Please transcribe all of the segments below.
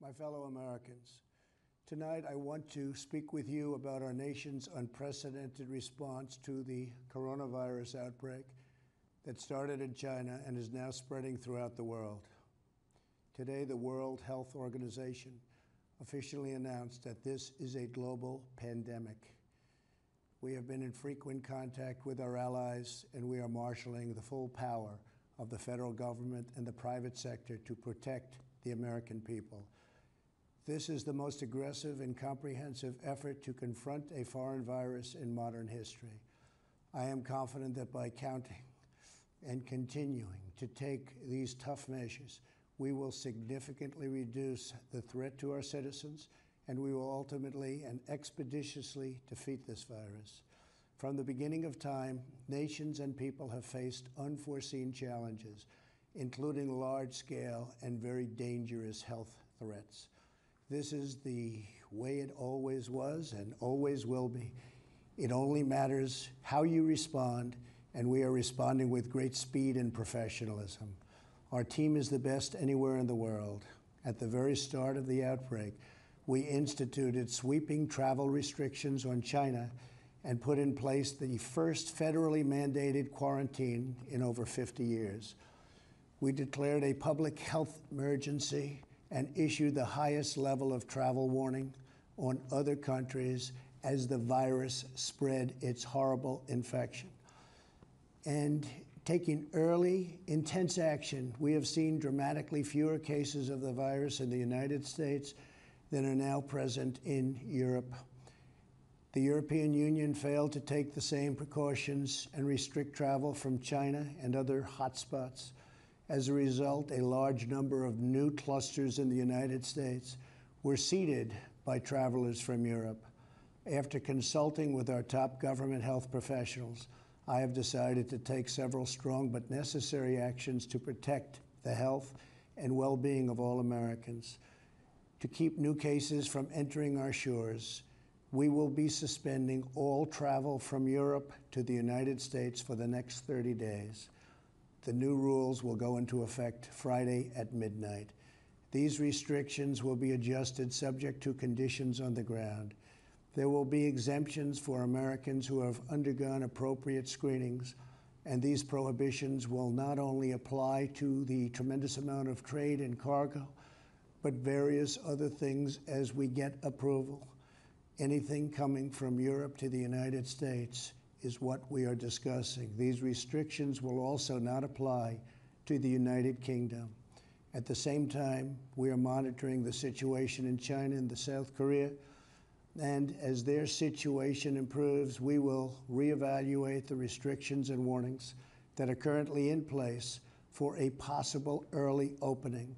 My fellow Americans, tonight I want to speak with you about our nation's unprecedented response to the coronavirus outbreak that started in China and is now spreading throughout the world. Today, the World Health Organization officially announced that this is a global pandemic. We have been in frequent contact with our allies, and we are marshaling the full power of the federal government and the private sector to protect the American people. This is the most aggressive and comprehensive effort to confront a foreign virus in modern history. I am confident that by counting and continuing to take these tough measures, we will significantly reduce the threat to our citizens, and we will ultimately and expeditiously defeat this virus. From the beginning of time, nations and people have faced unforeseen challenges, including large-scale and very dangerous health threats. This is the way it always was and always will be. It only matters how you respond, and we are responding with great speed and professionalism. Our team is the best anywhere in the world. At the very start of the outbreak, we instituted sweeping travel restrictions on China and put in place the first federally mandated quarantine in over 50 years. We declared a public health emergency and issued the highest level of travel warning on other countries as the virus spread its horrible infection. And taking early, intense action, we have seen dramatically fewer cases of the virus in the United States than are now present in Europe. The European Union failed to take the same precautions and restrict travel from China and other hotspots. As a result, a large number of new clusters in the United States were seeded by travelers from Europe. After consulting with our top government health professionals, I have decided to take several strong but necessary actions to protect the health and well-being of all Americans. To keep new cases from entering our shores, we will be suspending all travel from Europe to the United States for the next 30 days. The new rules will go into effect Friday at midnight. These restrictions will be adjusted subject to conditions on the ground. There will be exemptions for Americans who have undergone appropriate screenings, and these prohibitions will not only apply to the tremendous amount of trade and cargo, but various other things as we get approval. Anything coming from Europe to the United States is what we are discussing. These restrictions will also not apply to the United Kingdom. At the same time, we are monitoring the situation in China and South Korea, and as their situation improves, we will reevaluate the restrictions and warnings that are currently in place for a possible early opening.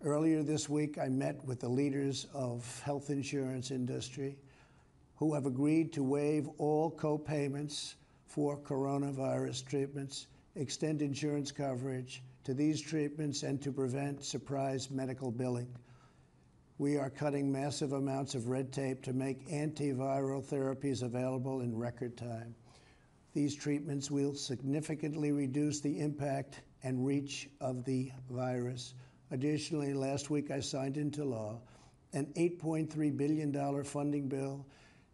Earlier this week, I met with the leaders of health insurance industry who have agreed to waive all co-payments for coronavirus treatments, extend insurance coverage to these treatments, and to prevent surprise medical billing. We are cutting massive amounts of red tape to make antiviral therapies available in record time. These treatments will significantly reduce the impact and reach of the virus. Additionally, last week I signed into law an $8.3 billion funding bill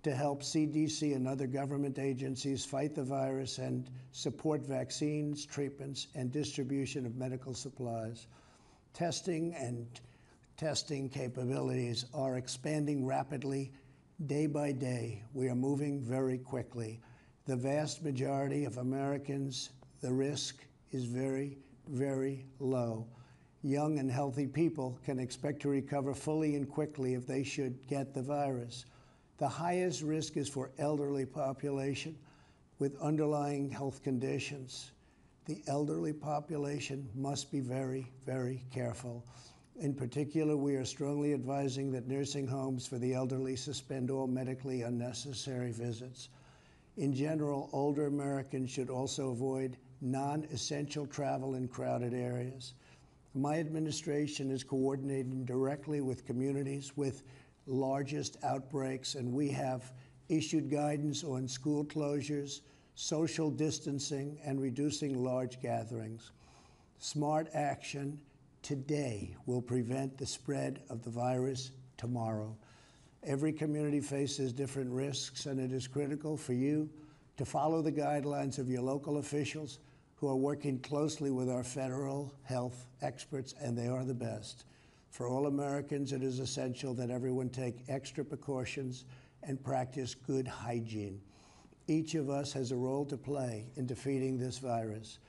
to help CDC and other government agencies fight the virus and support vaccines, treatments, and distribution of medical supplies. Testing capabilities are expanding rapidly day by day. We are moving very quickly. The vast majority of Americans, the risk is very, very low. Young and healthy people can expect to recover fully and quickly if they should get the virus. The highest risk is for elderly population with underlying health conditions. The elderly population must be very, very careful. In particular, we are strongly advising that nursing homes for the elderly suspend all medically unnecessary visits. In general, older Americans should also avoid non-essential travel in crowded areas. My administration is coordinating directly with communities with largest outbreaks, and we have issued guidance on school closures, social distancing, and reducing large gatherings. Smart action today will prevent the spread of the virus tomorrow. Every community faces different risks, and it is critical for you to follow the guidelines of your local officials who are working closely with our federal health experts, and they are the best. For all Americans, it is essential that everyone take extra precautions and practice good hygiene. Each of us has a role to play in defeating this virus.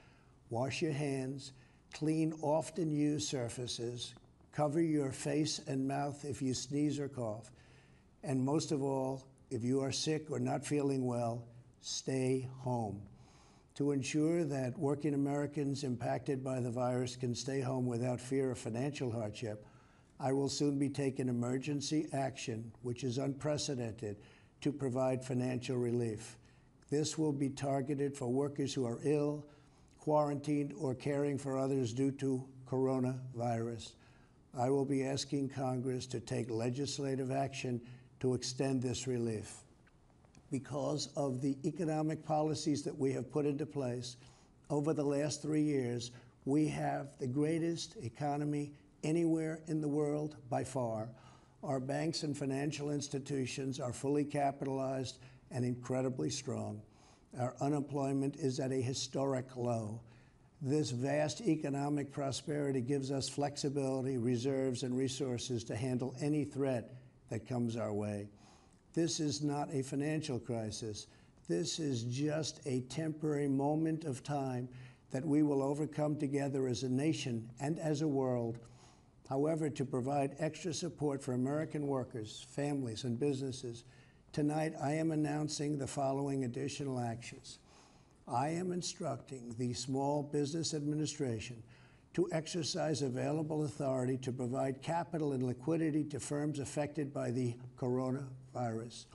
Wash your hands, clean often used surfaces, cover your face and mouth if you sneeze or cough, and most of all, if you are sick or not feeling well, stay home. To ensure that working Americans impacted by the virus can stay home without fear of financial hardship, I will soon be taking emergency action, which is unprecedented, to provide financial relief. This will be targeted for workers who are ill, quarantined, or caring for others due to coronavirus. I will be asking Congress to take legislative action to extend this relief. Because of the economic policies that we have put into place over the last 3 years, we have the greatest economy anywhere in the world by far. Our banks and financial institutions are fully capitalized and incredibly strong. Our unemployment is at a historic low. This vast economic prosperity gives us flexibility, reserves, and resources to handle any threat that comes our way. This is not a financial crisis. This is just a temporary moment of time that we will overcome together as a nation and as a world. However, to provide extra support for American workers, families, and businesses, tonight I am announcing the following additional actions. I am instructing the Small Business Administration to exercise available authority to provide capital and liquidity to firms affected by the coronavirus.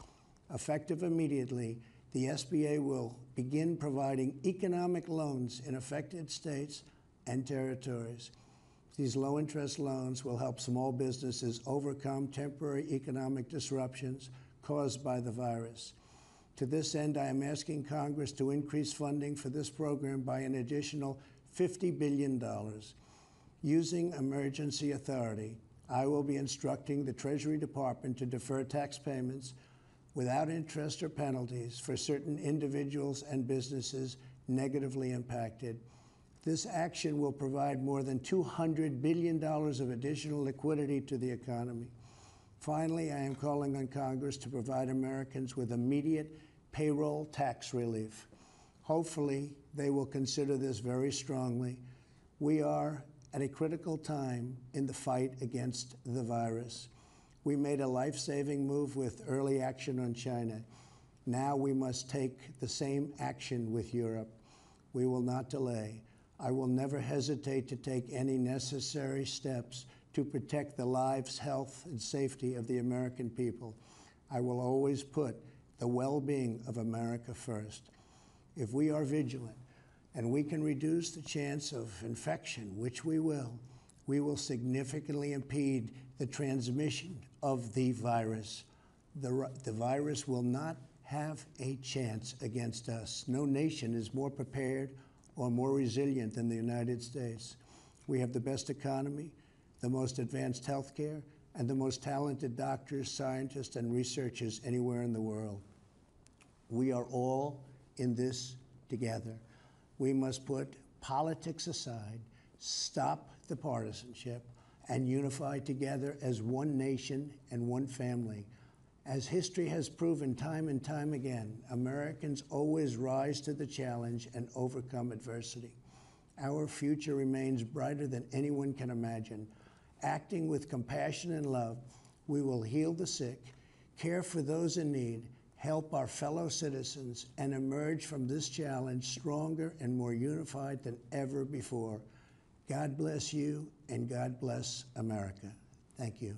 Effective immediately, the SBA will begin providing economic loans in affected states and territories. These low-interest loans will help small businesses overcome temporary economic disruptions caused by the virus. To this end, I am asking Congress to increase funding for this program by an additional $50 billion. Using emergency authority, I will be instructing the Treasury Department to defer tax payments without interest or penalties for certain individuals and businesses negatively impacted. This action will provide more than $200 billion of additional liquidity to the economy. Finally, I am calling on Congress to provide Americans with immediate payroll tax relief. Hopefully, they will consider this very strongly. We are at a critical time in the fight against the virus. We made a life-saving move with early action on China. Now we must take the same action with Europe. We will not delay. I will never hesitate to take any necessary steps to protect the lives, health, and safety of the American people. I will always put the well-being of America first. If we are vigilant and we can reduce the chance of infection, which we will significantly impede the transmission of the virus. The virus will not have a chance against us. No nation is more prepared or more resilient than the United States. We have the best economy, the most advanced health care, and the most talented doctors, scientists, and researchers anywhere in the world. We are all in this together. We must put politics aside, stop the partisanship, and unify together as one nation and one family. As history has proven time and time again, Americans always rise to the challenge and overcome adversity. Our future remains brighter than anyone can imagine. Acting with compassion and love, we will heal the sick, care for those in need, help our fellow citizens, and emerge from this challenge stronger and more unified than ever before. God bless you, and God bless America. Thank you.